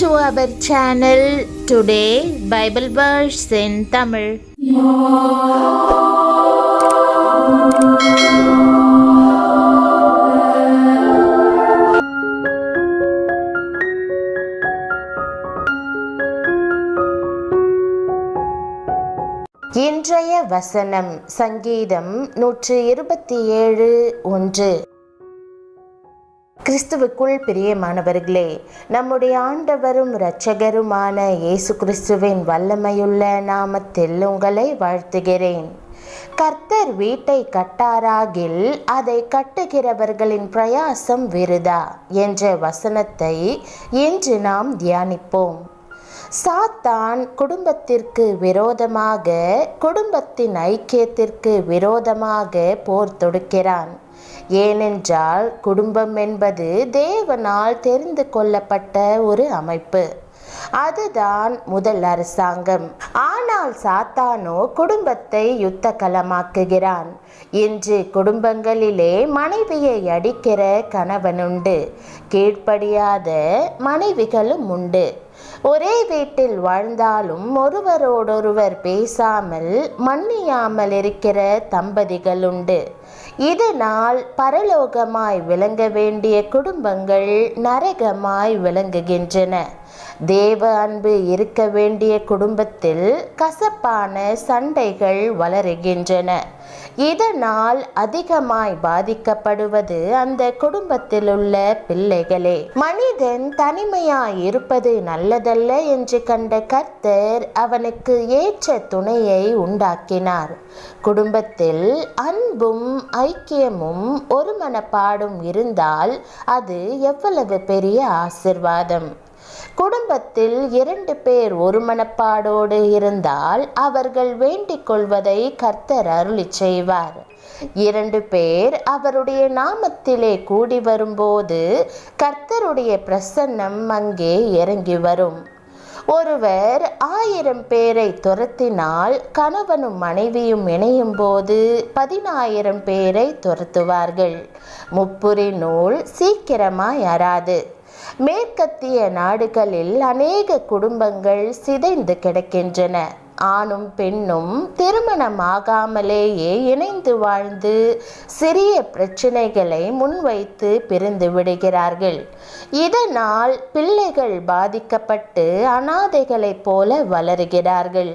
to our channel. Today Bible verse in Tamil. இன்றைய வசனம் சங்கீதம் 127:1. கிறிஸ்துவுக்குள் பிரியமானவர்களே, நம்முடைய ஆண்டவரும் இரட்சகருமான இயேசு கிறிஸ்துவின் வல்லமையுள்ள நாமத்தில் உங்களை வாழ்த்துகிறேன். கர்த்தர் வீட்டை கட்டாராகில் அதை கட்டுகிறவர்களின் பிரயாசம் விருதா என்ற வசனத்தை இன்று நாம் தியானிப்போம். சாத்தான் குடும்பத்திற்கு விரோதமாக, குடும்பத்தின் ஐக்கியத்திற்கு விரோதமாக போர் தொடுக்கிறான். ஏனென்றால் குடும்பம் என்பது தேவனால் தெரிந்து கொள்ளப்பட்ட ஒரு அமைப்பு. அதுதான் முதல் அரசாங்கம். ஆனால் சாத்தானோ குடும்பத்தை யுத்த களமாக்குகிறான். இன்று குடும்பங்களிலே மனைவியை அடிக்கிற கணவனுண்டு, கீழ்ப்படியாத மனைவிகளும் உண்டு. ஒரே வீட்டில் வாழ்ந்தாலும் ஒருவரோடொருவர் பேசாமல் மன்னியாமல் இருக்கிற தம்பதிகள் உண்டு. இதனால் பரலோகமாய் விளங்க வேண்டிய குடும்பங்கள் நரகமாய் விளங்குகின்றன. தேவ அன்பு இருக்க வேண்டிய குடும்பத்தில் கசப்பான சண்டைகள் வளருகின்றன. இதனால் அதிகமாய் பாதிக்கப்படுவது அந்த குடும்பத்தில் உள்ள பிள்ளைகளே. மனிதன் தனிமையாய் இருப்பது நல்லதல்ல என்று கண்ட கர்த்தர் அவனுக்கு ஏற்ற துணையை உண்டாக்கினார். குடும்பத்தில் அன்பும் ஐக்கியமும் ஒரு மனப்பாடும் இருந்தால் அது எவ்வளவு பெரிய ஆசீர்வாதம். குடும்பத்தில் 2 பேர் ஒரு மனப்பாடோடு இருந்தால் அவர்கள் வேண்டிக் கொள்வதை கர்த்தர் அருளி செய்வார். 2 பேர் அவருடைய நாமத்திலே கூடி வரும்போது கர்த்தருடைய பிரசன்னம் அங்கே இறங்கி வரும். ஒருவர் 1000 பேரை துரத்தினால் கணவனும் மனைவியும் இணையும் போது 10,000 பேரை துரத்துவார்கள். முப்புரி நூல் சீக்கிரமாய் அறாது. மேற்கத்திய நாடுகளில் அநேக குடும்பங்கள் சிதைந்து கிடக்கின்றன. ஆணும் பெண்ணும் திருமணமாகாமலேயே இணைந்து வாழ்ந்து சிறிய பிரச்சனைகளை முன்வைத்து பிரிந்து விடுகிறார்கள். இதனால் பிள்ளைகள் பாதிக்கப்பட்டு அனாதைகளைப் போல வளருகிறார்கள்.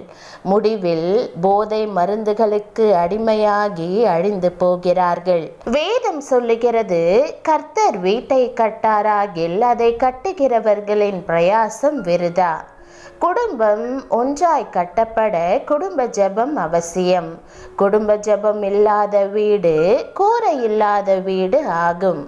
முடிவில் போதை மருந்துகளுக்கு அடிமையாகி அழிந்து போகிறார்கள். வேதம் சொல்லுகிறது, கர்த்தர் வீட்டை கட்டாராகில் அதை கட்டுகிறவர்களின் பிரயாசம் விருதா. குடும்பம் ஒன்றாய் கட்டப்பட குடும்ப ஜெபம் அவசியம். குடும்ப ஜெபம் இல்லாத வீடு கூரை இல்லாத வீடு ஆகும்.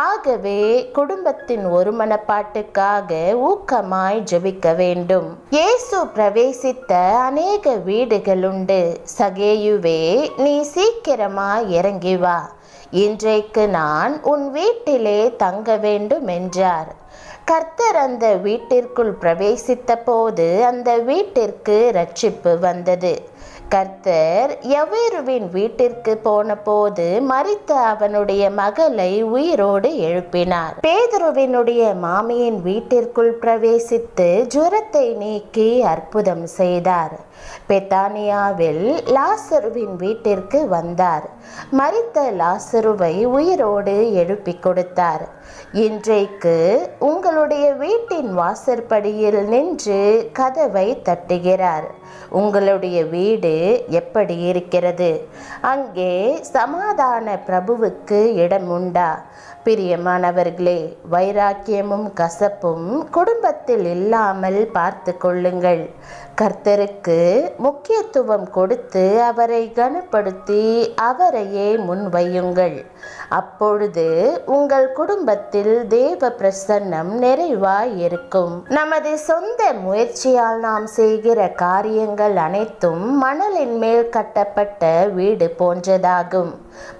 ஆகவே குடும்பத்தின் ஒருமனப்பாட்டுக்காக ஊக்கமாய் ஜெபிக்க வேண்டும். இயேசு பிரவேசித்த அநேக வீடுகளுண்டு. சகேயுவே, நீ சீக்கிரமாய் இறங்கி வா, இன்றைக்கு நான் உன் வீட்டிலே தங்க வேண்டும் என்றார். கர்த்தர் அந்த வீட்டிற்குள் பிரவேசித்த போது அந்த வீட்டிற்கு ரட்சிப்பு வந்தது. கர்த்தர் யவேருவின் வீட்டிற்கு போன போது மரித்த அவனுடைய மகளை உயிரோடு எழுப்பினார். பேதுருவினுடைய மாமியின் வீட்டிற்குள் பிரவேசித்து ஜுரத்தை நீக்கி அற்புதம் செய்தார். பெத்தானியாவில் லாசருவின் வீட்டிற்கு வந்தார். மரித்த லாசருவை உயிரோடு எழுப்பி கொடுத்தார். இன்றைக்கு உங்களுடைய வீட்டின் வாசற்படியில் நின்று கதவை தட்டுகிறார். உங்களுடைய வீடு எப்படி இருக்கிறது? அங்கே சமாதான பிரபுவுக்கு இடம் உண்டா? பிரியமானவர்களே, வைராக்கியமும் கசப்பும் குடும்பத்தில் இல்லாமல் பார்த்து கொள்ளுங்கள். கர்த்தருக்கு முக்கியத்துவம் கொடுத்து அவரை கனப்படுத்தி அவரையே முன்வையுங்கள். அப்பொழுது உங்கள் குடும்பத்தில் தேவ பிரசன்னம் நிறைவாய் இருக்கும். நமது சொந்த முயற்சியால் நாம் செய்கிற காரியங்கள் அனைத்தும் மணலின் மேல் கட்டப்பட்ட வீடு போன்றதாகும்.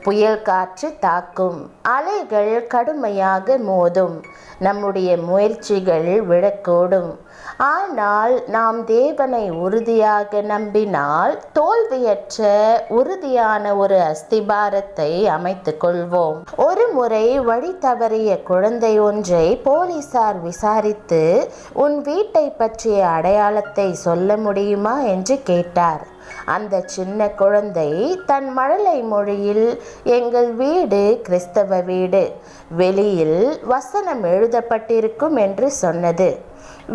புயல் காற்று தாக்கும், அலைகள் கடுமையாக மோதும், நம்முடைய முயற்சிகள் விழக்கூடும். ஆனால் நாம் தேவனை உறுதியாக நம்பினால் தோல்வியற்ற உறுதியான ஒரு அஸ்திபாரத்தை அமைத்துக் கொள்வோம். ஒரு முறை வழி தவறிய குழந்தை ஒன்றை போலீசார் விசாரித்து, உன் வீட்டை பற்றிய அடையாளத்தை சொல்ல முடியுமா என்று கேட்டார். அந்த சின்ன குழந்தை தன் மழலை மொழியில், எங்கள் வீடு கிறிஸ்தவ வீடு, வெளியில் வசனம் எழுதப்பட்டிருக்கும் என்று சொன்னது.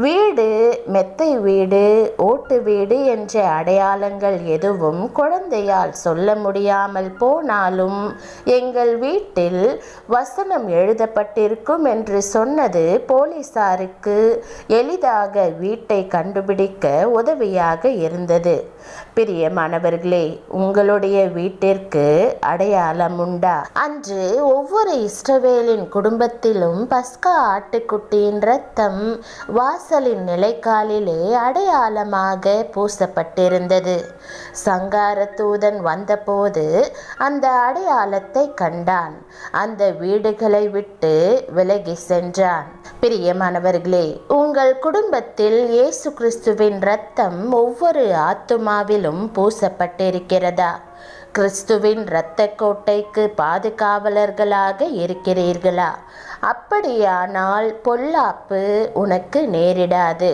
வீடு மெத்தை வீடு, ஓட்டு வீடு என்ற அடையாளங்கள் எதுவும் குழந்தையால் சொல்ல முடியாமல் போனாலும், எங்கள் வீட்டில் வசனம் எழுதப்பட்டிருக்கும் என்று சொன்னது போலீசாருக்கு எளிதாக வீட்டை கண்டுபிடிக்க உதவியாக இருந்தது. பிரியமானவர்களே, உங்களுடைய வீட்டிற்கு அடையாளம் உண்டா? அன்று ஒவ்வொரு இஸ்ரவேலின் குடும்பத்திலும் பஸ்கா ஆட்டுக்குட்டியின் இரத்தம் வாசலின் நிலைக்காலிலே அடையாளமாக பூசப்பட்டிருந்தது. சங்கார தூதன் வந்தபோது அந்த அடையாளத்தை கண்டான். அந்த வீடுகளை விட்டு விலகி சென்றான். பிரியமானவர்களே, உங்கள் குடும்பத்தில் இயேசு கிறிஸ்துவின் இரத்தம் ஒவ்வொரு ஆத்துமாவிலும் பூசப்பட்டிருக்கிறதா? கிறிஸ்துவின் இரத்த கோட்டைக்கு பாதுகாவலர்களாக இருக்கிறீர்களா? அப்படியானால் பொல்லாப்பு உனக்கு நேரிடாது,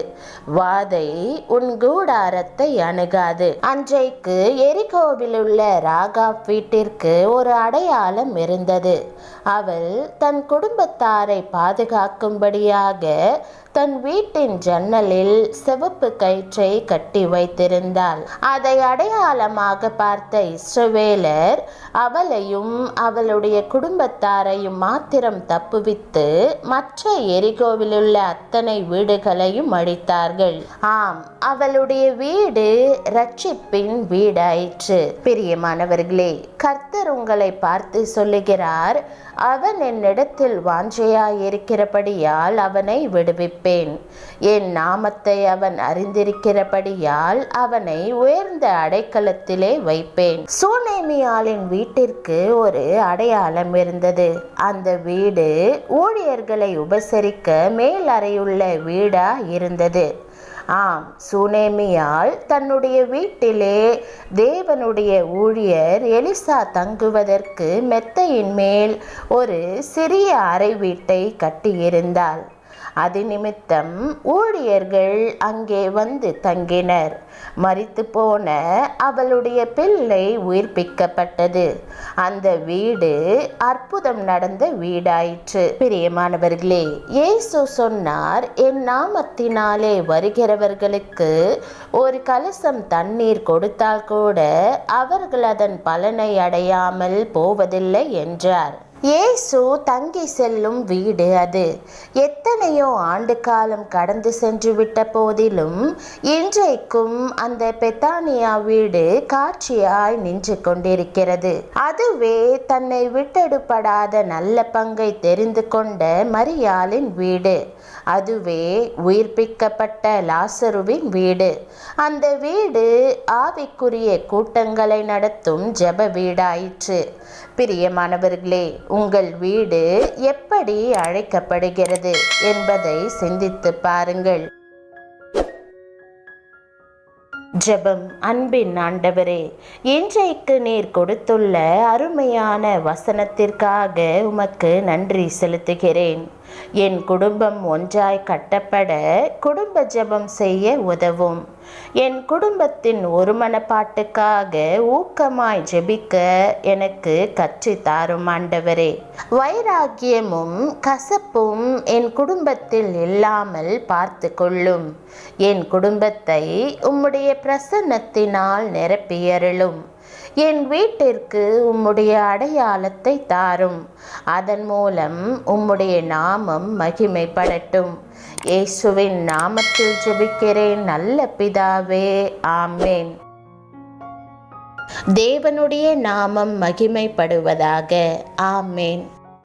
வாதை உன் கூடாரத்தை அணுகாது. அன்றைக்கு எரிகோவில் உள்ள ராகாப் வீட்டிற்கு ஒரு அடையாளம் இருந்தது. அவள் தன் குடும்பத்தாரை பாதுகாக்கும்படியாக தன் வீட்டின் ஜன்னலில் சிவப்பு கயிற்றை கட்டி வைத்திருந்தாள். அதை அடையாளமாக பார்த்த இஸ்ரவேலர் அவளையும் அவளுடைய குடும்பத்தாரையும் மாத்திரம் தப்புவித்து மற்ற எரிகோவிலுள்ள அத்தனை வீடுகளையும் அழித்தார்கள். ஆம், அவளுடைய வீடு இரட்சிப்பின் வீடாயிற்று. பிரியமானவர்களே, கர்த்தர் உங்களை பார்த்து சொல்லுகிறார், அவன் என்னிடத்தில் வாஞ்சையாயிருக்கிறபடியால் அவனை விடுவிப்பேன். என் நாமத்தை அவன் அறிந்திருக்கிறபடியால் அவனை உயர்ந்த அடைக்கலத்திலே வைப்பேன். சூனேமியாளின் வீட்டிற்கு ஒரு அடையாளம் இருந்தது. அந்த வீடு ஊழியர்களை உபசரிக்க மேல் அறையுள்ள வீடா இருந்தது. ஆம், சூனேமியால் தன்னுடைய வீட்டிலே தேவனுடைய ஊழியர் எலிசா தங்குவதற்கு மெத்தையின் மேல் ஒரு சிறிய அறை வீட்டை கட்டியிருந்தாள். அது நிமித்தம் ஊழியர்கள் அங்கே வந்து தங்கினர். மரித்து போன அவளுடைய பிள்ளை உயிர்ப்பிக்கப்பட்டது. அந்த வீடு அற்புதம் நடந்த வீடாயிற்று. பிரியமானவர்களே, இயேசு சொன்னார், என் நாமத்தினாலே வருகிறவர்களுக்கு ஒரு கலசம் தண்ணீர் கொடுத்தால் கூட அவர்கள் அதன் பலனை அடையாமல் போவதில்லை என்றார். இயேசு தங்கி செல்லும் வீடு அது. எத்தனையோ ஆண்டு காலம் கடந்து சென்று விட்ட போதிலும் இன்றைக்கும் அந்த பெத்தானியா வீடு காட்சியாய் நின்று கொண்டிருக்கிறது. அதுவே தன்னை விட்டெடுப்படாத நல்ல பங்கை தெரிந்து கொண்ட மரியாளின் வீடு. அதுவே உயிர்ப்பிக்கப்பட்ட லாசருவின் வீடு. அந்த வீடு ஆவிக்குரிய கூட்டங்களை நடத்தும் ஜெப வீடாயிற்று. பிரியமானவர்களே, உங்கள் வீடு எப்படி அழைக்கப்படுகிறது என்பதை சிந்தித்து பாருங்கள். ஜெபம். அன்பின் ஆண்டவரே, இன்றைக்கு நீர் கொடுத்துள்ள அருமையான வசனத்திற்காக உமக்கு நன்றி செலுத்துகிறேன். என் குடும்பம் ஒன்றாய் கட்டப்பட குடும்ப ஜெபம் செய்ய உதவும். என் குடும்பத்தின் ஒருமனப்பாட்டுக்காக ஊக்கமாய் ஜெபிக்க எனக்கு கற்று தாரும் ஆண்டவரே. வைராக்கியமும் கசப்பும் என் குடும்பத்தில் இல்லாமல் பார்த்து கொள்ளும். என் குடும்பத்தை உம்முடைய பிரசன்னத்தினால் நிரப்பியருளும். என் வீட்டிற்கு உம்முடைய அடையாளத்தை தாரும். அதன் மூலம் உம்முடைய நாமம் மகிமைப்படட்டும். இயேசுவின் நாமத்தில் ஜெபிக்கிறேன் நல்ல பிதாவே, ஆமேன். தேவனுடைய நாமம் மகிமைப்படுவதாக. ஆமேன்.